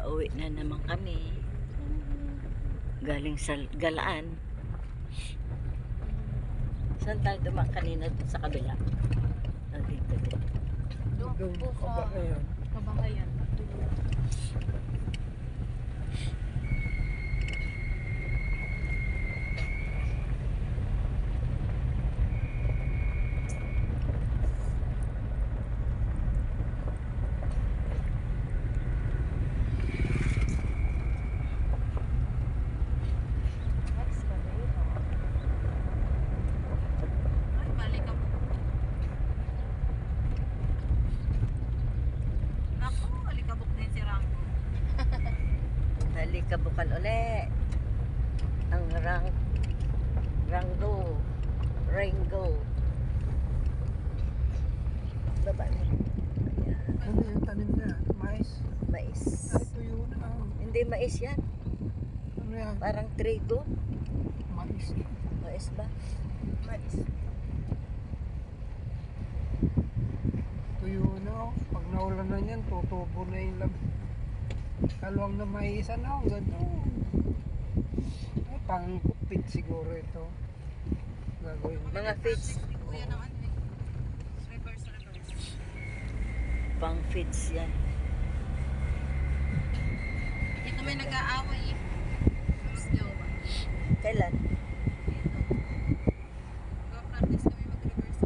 Pauwi na naman kami. Galing sa Galaan. Saan tayo dumaan kanina sa kabila? Dito. Doon po sa Kabahayan. Kabukan uli ang Rango baba na. Ano yung tanim niya? Mais? Mais. Ay, tuyo na. Hindi mais yan, Ano yan? parang trigo. Mais. Mais ba? Mais. Tuyo na. Pag naulan na yan, tutubo na yung kalawang na mais. Ano? Gano'n. Ay, pang-kupit siguro ito. Gagawin. Mga feeds. Pang feeds yan. Dito may nag-aaway eh. Mas jowa. Kailan? Dito. Go-practice kami mag-reverse.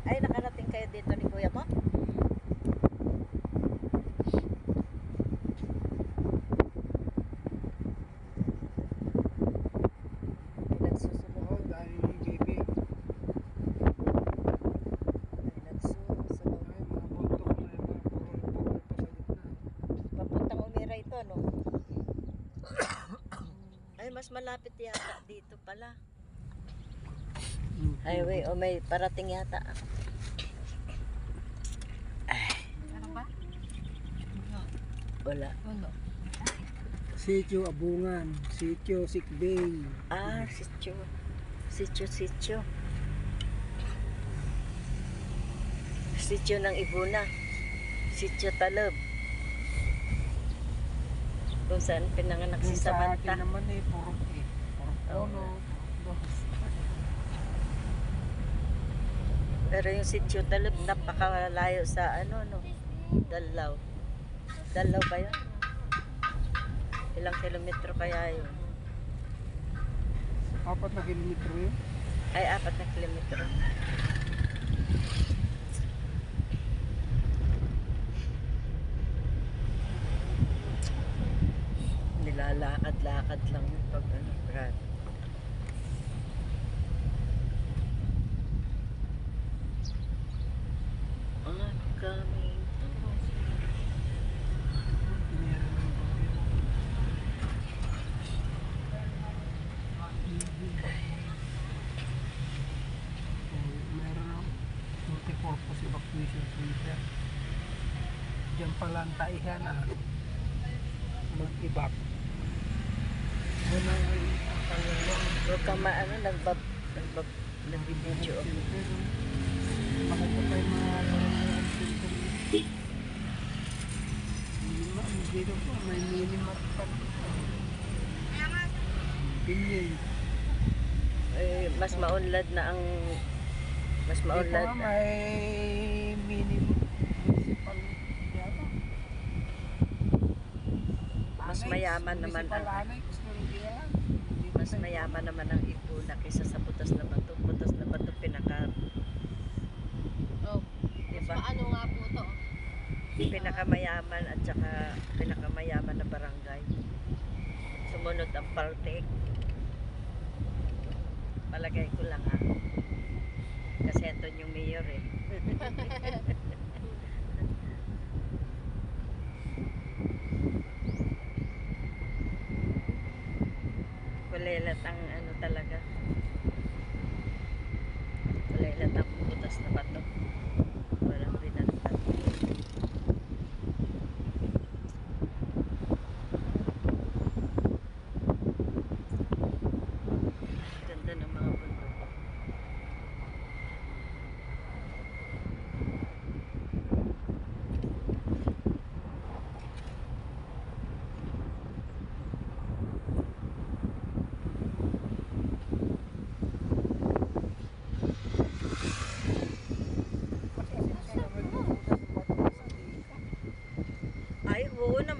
Ay, nakarating kayo dito ni kuya mo? Nagsusunod. Oo, dahil yung baby. Nagsusunod. Ay, mga buntok na yung mga purol-purol pa sa gitna. Papuntang Umira ito, no? Ay, mas malapit yata dito pala. Highway, o may parating yata. Ano ba? Wala. Wala. Sitio Abungan, Sitio Sikbay. Ah, sityo. Sityo. Sityo ng Ibuna. Sityo Talab. Kung saan pinanganak si Yung sa atin Samantha. naman eh, purok puno, Pero yung Sityo Talab, napakalayo sa no? Dalaw. Dalaw ba yun? Ilang kilometro kaya yun? 4 na kilometro yun. Ay, 4 na kilometro. Nilalakad-lakad lang pag grabe. I'm coming. Meron ng multi-purpose evacuation center. Diyan pala ang taihan mag-evac. Ano ang pangalawang Huwag kang nagbibidyo. Bakit pa tayo mga barangay center? Dito po, may minimat pa. Pinyin. Eh, mas maunlad na ang mas maunlad Dito na. may minimum municipal yata. Mas mayaman naman municipal ang annex ng yan. mas mayaman naman ang Ibuna kaysa sa Butas na Bato. Butas na Bato Oh. diba? Paano nga po to? Pinakamayaman at saka pinakamayaman na barangay. Sumunod ang Paltek. Palagay ko lang ha. Kasi ito yung mayor eh. Kulelat ang ano talaga. Kulelat ang Butas na Bato. Walang binalitan. Ganda ng mga bundok.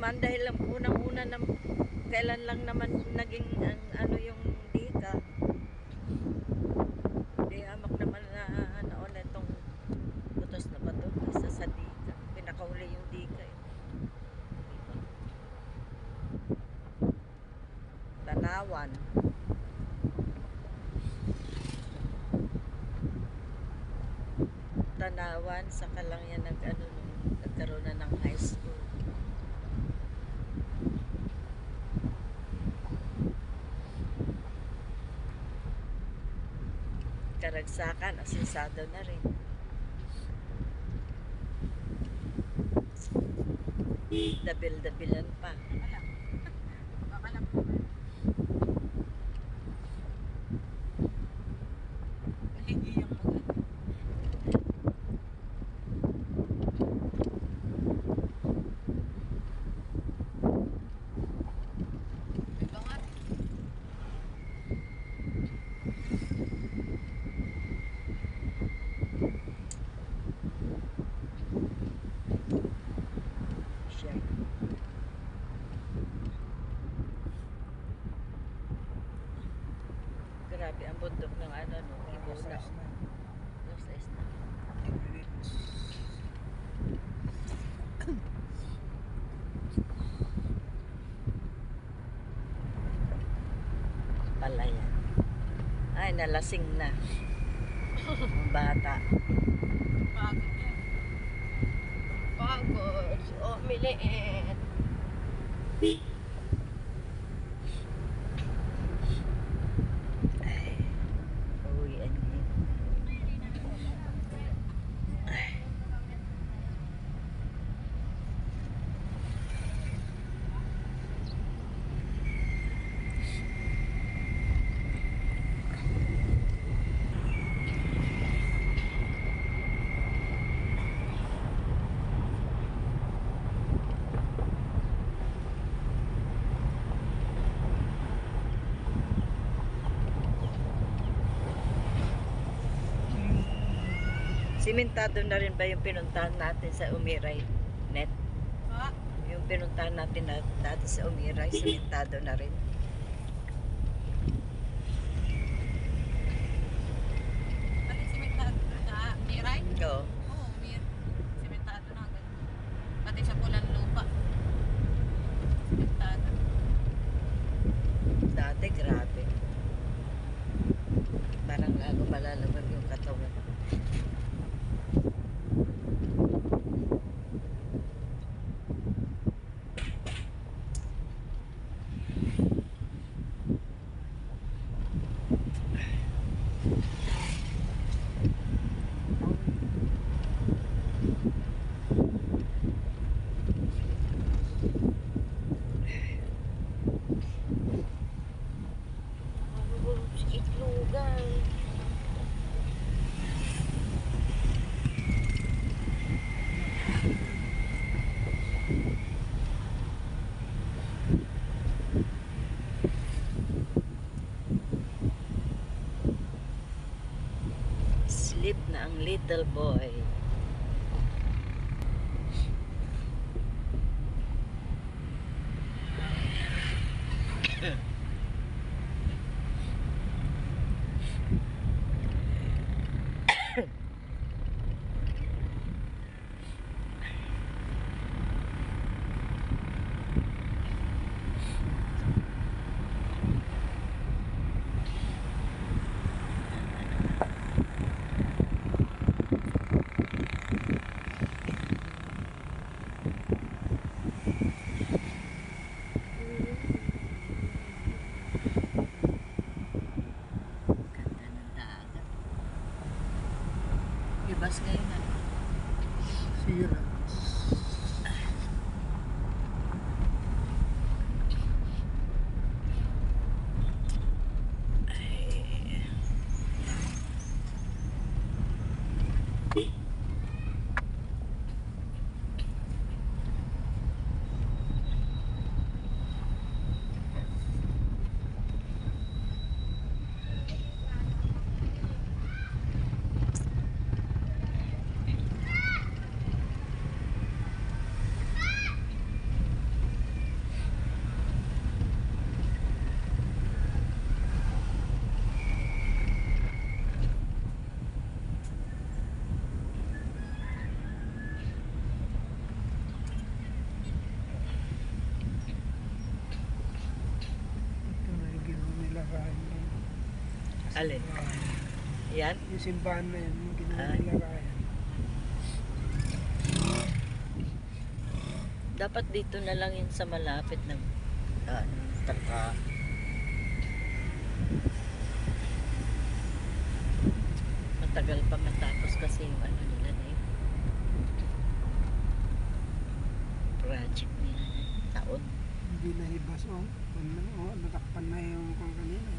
naman dahil ang unang-una kailan lang naman naging ano yung dika. Di amak naman na naon itong butos na bato isa sa dika. Pinakauli yung dika eh. Tanawan. Tanawan, saka lang yan nagkaroon na ng high school. Karagsakan, asinsado na rin. Dabil-dabilan pa. Alam. Pagkakalam mo. Nahihiyang mag-ano. Ito nga. Siya. Grabe ang bundok ng ano, no? Ibuna. Oras na. Alas 6 na. 10 minutes. Pala yan. Ay, nalasing na. Ang bata. Pagod yan. Pagod. Oh, miliit. Ay, uwian niya. Simentado na rin ba yung pinuntahan natin sa Umiray? Net? Ha? Yung pinuntahan natin dati sa Umiray, simentado na rin. Balik simentado na. Miray? Oo. Oo, simentado na. Pati sa pulang lupa. Simentado. Dati grabe. Parang lalo malalawag yung katawan. Itlogan. Sleep na ang little boy. Ganda ng dagat. Ibas ngayon ah. Sira. Alin? Yan? Yung simbahan na yun, yung ginawa Ay. nila kaya. Dapat dito na lang yun sa malapit ng taka. Matagal pa matapos kasi yung ano nila na yun. Project nila na yun. Taon. Hindi na hibas natakpan na yung kung kanina.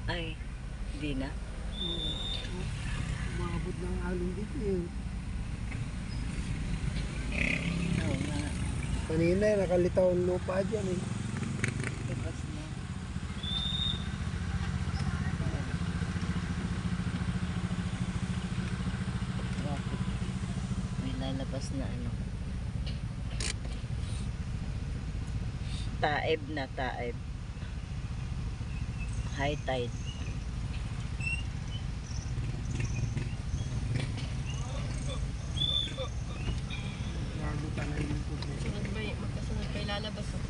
Ay, hindi na. Umabot ng alon dito yun. Oo nga. Kanina nakalitaw ang lupa dyan eh. Tapos na. Bakit? May lalabas na ano. Taeb na taeb. High tide. Bago talaga yung tubig. Magkasunod pa ilalabas. Oh.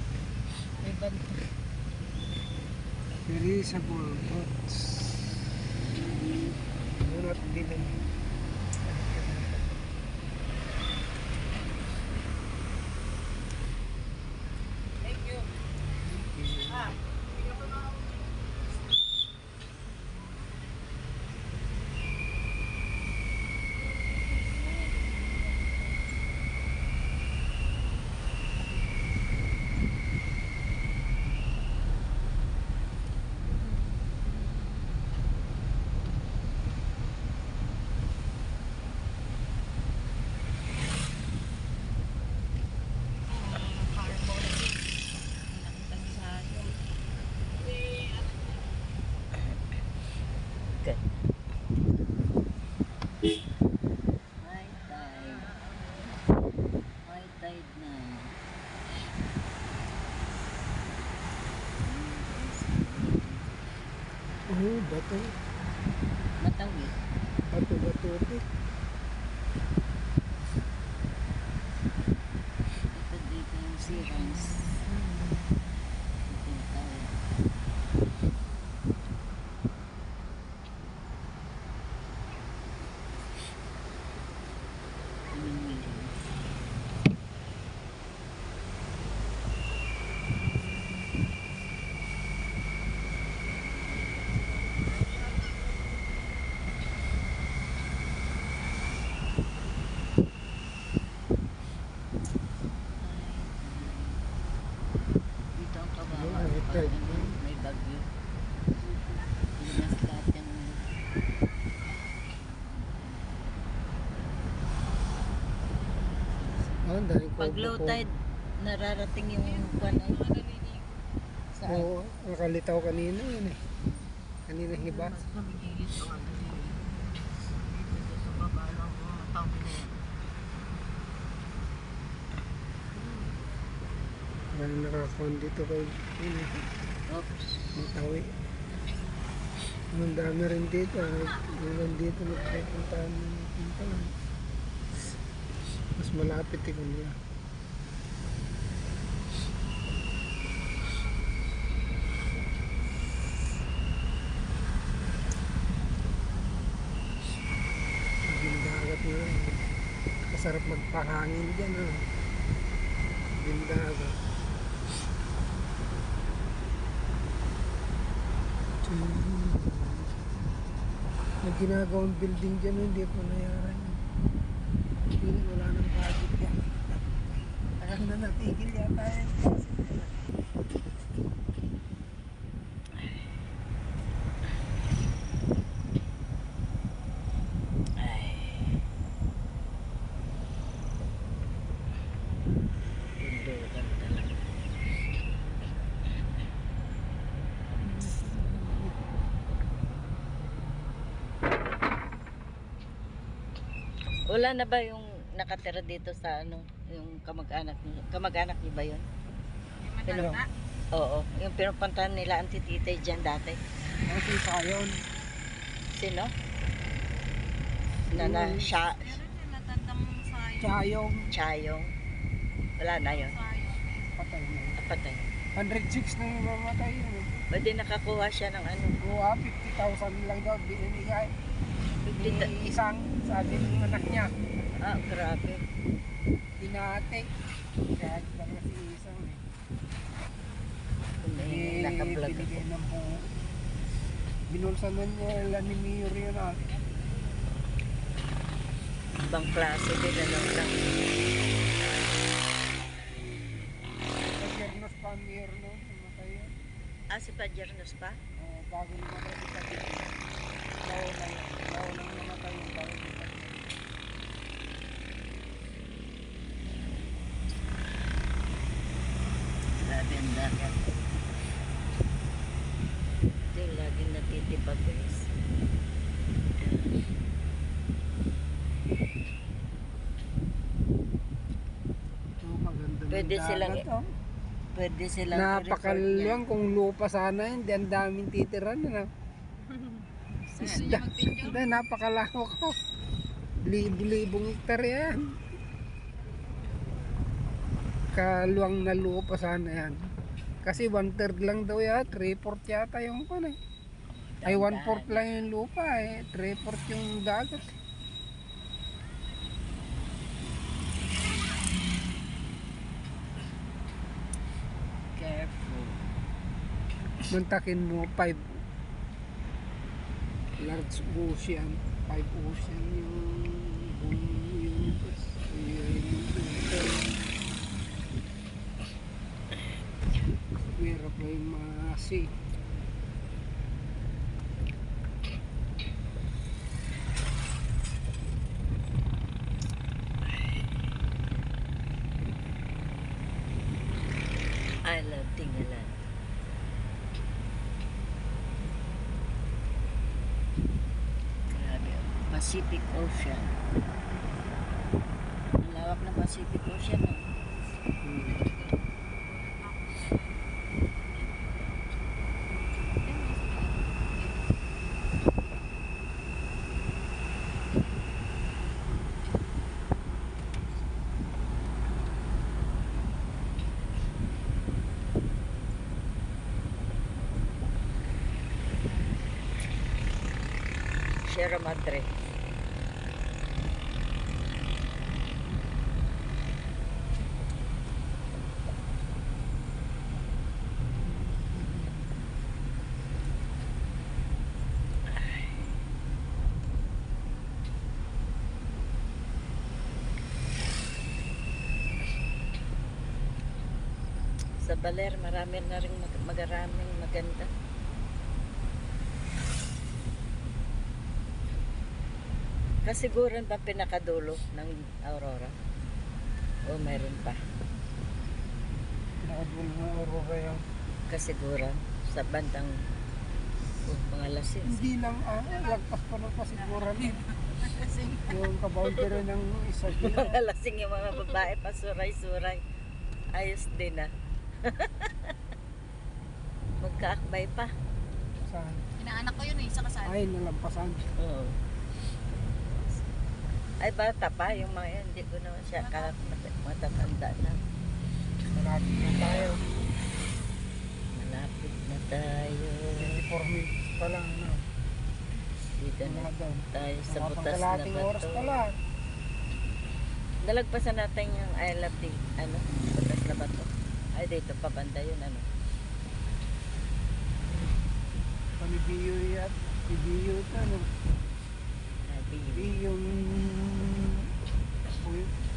May banto. Perishable fruits. Do not bilang. Thank you. Okay. High tide. High tide na. Oh, bato. Matawid. Bato. Ito dito yung sirens. Ito yung tawid. Dito ang kawawa. High Pag tide. ano, may bagyo. Limas lahat yung Ang dahil ko. pag low tide, nararating yung buwan na yun. Saan? Oo, nakalitaw kanina yun eh. Kanina hibas. Parang nakakuhan dito kay yun eh. Oops. May tawi. Ang dami rin dito. Ilan dito nagpupuntahan punta lang. Mas malapit eh kanila. Yung dagat nila. Masarap magpahangin dyan. Yung dagat. May ginagawang building dyan, hindi pa nayaran yun. Hindi, wala nang budget yan. Parang na natigil yata yan. Ay. Bundukan talaga. Wala na ba yung nakatira dito sa ano, yung kamag-anak niyo ba yun? Yung matanda. Oo, yung pinupuntahan nila ang tititay dyan dati. Kasi sayon. Sino? Siya, Meron yung matandang sayo. Chayong. Chayong. Wala na yun. Sayo. Patay na yun. Patay. 106 na yung mamatay yun eh. Pwede nakakuha siya ng ano. Kuha, 50,000 lang daw binigay. 50,000. Isang, sabi ng anak niya, Ah, grabe. dinate. Kaya lang na si isang eh. Naka-vlog ako. Binigay ng buo. Binulsan na niya ni Mayor yun ah. Ibang klase din, ano lang. Pagkernos pa ang Mayor no, namatay yun. Ah, si Padjernos pa? Bago namatay si Padiernos. Naunang namatay yung bago ni Padiernos. Grabe ang dagat. Ito yung laging natitipag guys. Oh, maganda ng Pwede dagat, silang oh. Pwede silang Napakaluwang kung lupa sana yun, di ang daming titiran na. Isda. Hindi, napakalawak ko. Libo-libong hektar yan. Kaluwang na lupa sana yan. Kasi 1/3 lang daw yan, 3/4 yata yung ano eh. Ay 1/4 lang yung lupa eh, 3/4 yung dagat. Careful. Mantakin mo 5 large ocean, 5 ocean yung buong universe. Where pa yung mga sea. I love Tingalan. Grabe. Pacific Ocean. Ang lawak ng Pacific Ocean. No? Sierra Madre. Sa Baler, marami na rin magaraming maganda. Kasiguran ba pinakadulo ng Aurora? O meron pa? Nakadul mo Aurora yung Kasiguran sa bandang mga lasing. hindi lang lagpas pa ng pasiguran yung kaboundary ng isa Mga lasing yung mga babae pa suray-suray. Ayos din ah. Magkaakbay pa. saan Inaanak ko yun eh, sa kasal. ay nalampasan. Oo. Ay bata pa yung mga yan. Hindi ko naman siya matatanda na. Malapit na tayo. Malapit na tayo. 24 minutes pa lang no. Dito na Mga daw. tayo sa Mga butas na pangkalating oras bato. pa lang. Nalagpasan natin yung I love the ano, butas na bato. Ay dito pa banda yun ano. Panibiyo yan. Ibiyo ito no. Sabi Yung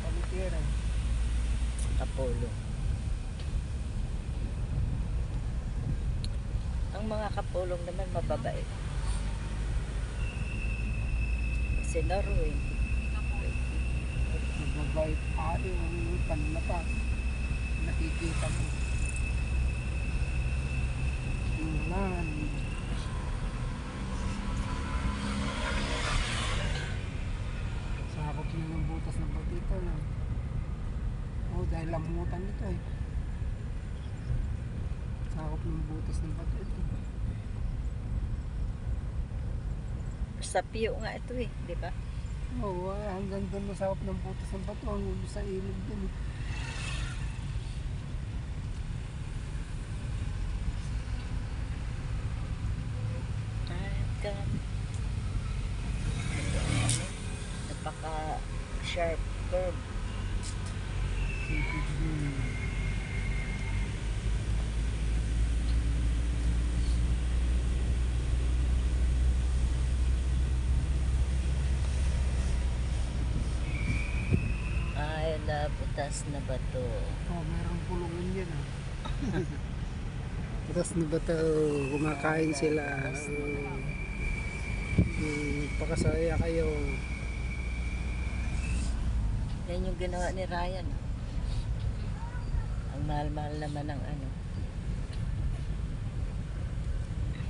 palitira. Kapolo. Ang mga kapulong naman mababait. Si Norway. Nagbabait yung panlapas. Nakikita mo. Yung lan. Sakop na ng butas ng patito na. Oh, dahil lamutan nito eh. Sakop ng butas ng patito. Sa Pio nga ito eh, di ba? Oo, hanggang doon na sakop ng butas ng bato. Hanggang sa ilog din eh. ka. Napaka sharp curve. I love butas na bato. Oh, merong pulungan yan ah. Tapos na ba ito, kumakain sila. Pakasaya kayo. Yan yung ginawa ni Ryan. Ang mahal-mahal naman ng ano.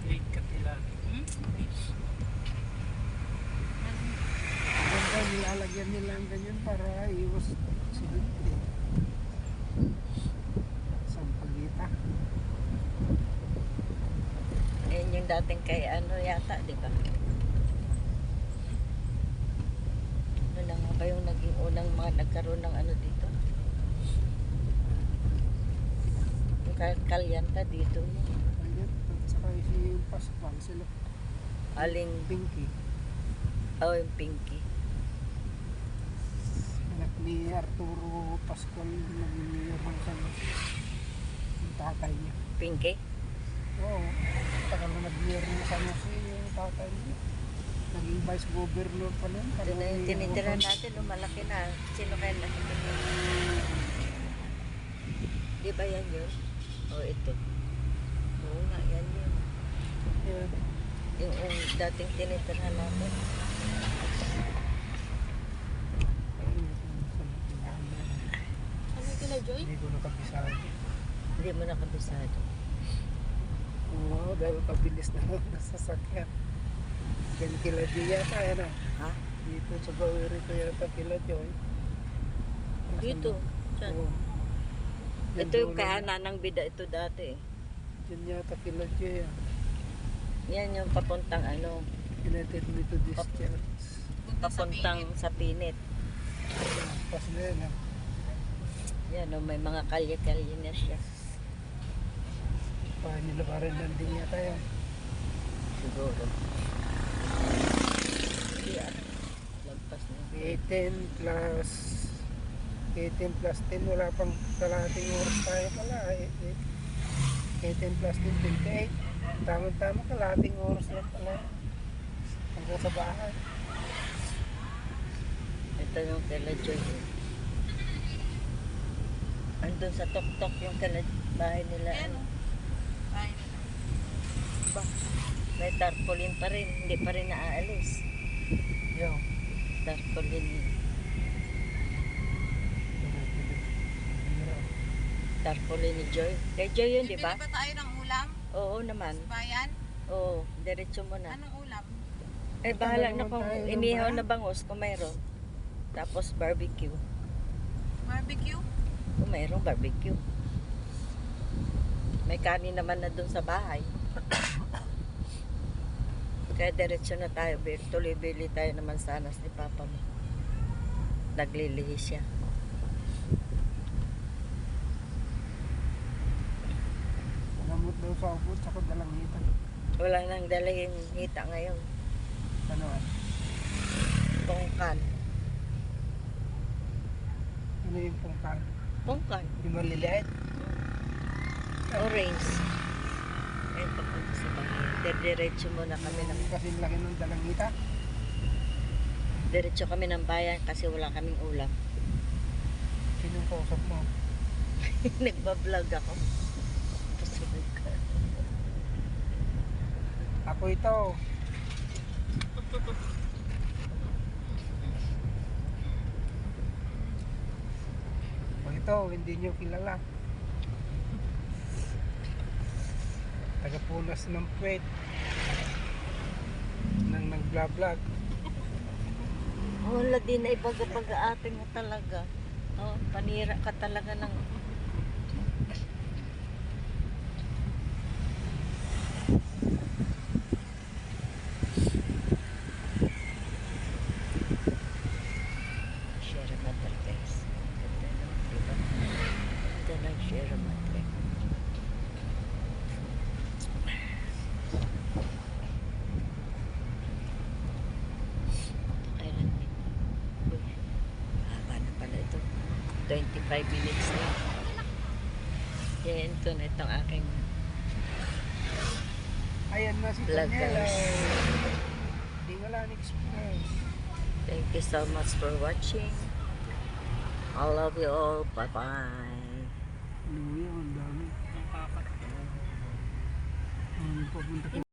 Late ka nila. Ganda, nilalagyan nila ang ganyan para iwas silid. Sampagita. Yan yung dating kay ano yata, di ba? Ano na nga ba yung naging unang mga nagkaroon ng ano dito? Yung kalyanta dito. Ayan, at saka si Pascual sila. Aling, Pinky. oh yung Pinky. Anak ni Arturo Pascual naging mayor ng San Jose. Yung tatay niya. Pinky? Oo. Tagal na nag-mayor ng San Jose yung tatay niya. Naging vice governor pa nun. Ito na yung tinitira natin, no, malaki na. Sino kaya nakikita? Di ba yan yun? O ito. Oo nga, yan yun. Yan. Yung dating tinitira natin. Ano kila Joy? Hindi ko nakabisado. Hindi mo nakabisado. Oo, dahil kabilis na ng sasakyan. Yan kila Joy yata, yan ah. Ha? Dito sa Bawiri ko yata kila Joy. Dito. Diyan. Oo. Yan Ito yung dulo na. kahanan ng bida ito dati. Yan yata kila Joy ah. Yan yung papuntang ano, United Methodist Church. Punta sa papuntang Pinit. sa Pinit. Pas na yan ah. Yan o, may mga kalye-kalye na siya. Paano nila pa rin landing yata yan. Siguro. Yan. Lagpas na. 18 plus 18 plus 10, wala pang kalahating oras tayo pala. 18 plus 10, 28. Tama-tama, kalahating oras lang pala. Hanggang sa bahay. Ito yung kala Joy. Andun sa tok-tok yung kala bahay nila. Ayan Ano. o. Ay, Ba? May tarpaulin pa rin. Hindi pa rin naaalis. Yo. Tarpaulin. Tarpaulin ni Joy. Kay Joy yun, di ba? bibili ba tayo ng ulam? Oo naman. Sa bayan? Oo, diretso mo na. Anong ulam? Eh, bahala na naman kung tayo ng inihaw bahay. na bangus kung mayroon. Tapos barbecue. Barbecue? Kung mayroong barbecue. May kanin naman na dun sa bahay. Kaya diretso na tayo. Tuloy-bili tayo ng mansanas ni Papa mo. Naglilihi siya. Gamot daw sa upot, saka dalangitan. Wala nang dalahin hita ngayon. Ano ah? Pongkan. Ano yung pungkan? Pongkan. Yung maliliit? Orange. Ito po sa bahay. Diretso muna kami ng Kasi laki ng dalangita. diretso kami ng bayan kasi wala kaming ulam. Sinong kausap mo? Nagbablog ako. Pasunod ka. Ako ito. Ako ito, hindi nyo kilala. Tagapunas ng puwet. Nang nag-vlog. Wala din na ibaga-baga-atin mo talaga. Oh, panira ka talaga ng Sierra Madre guys. Ganda no, diba? Ganda ng Sierra Madre. 5 minutes na. Yan, ito na itong aking Ayan na si Vlog, Daniela. guys. Hindi wala express. thank you so much for watching. I love you all. Bye-bye. Luya, ang dami. Ang papunta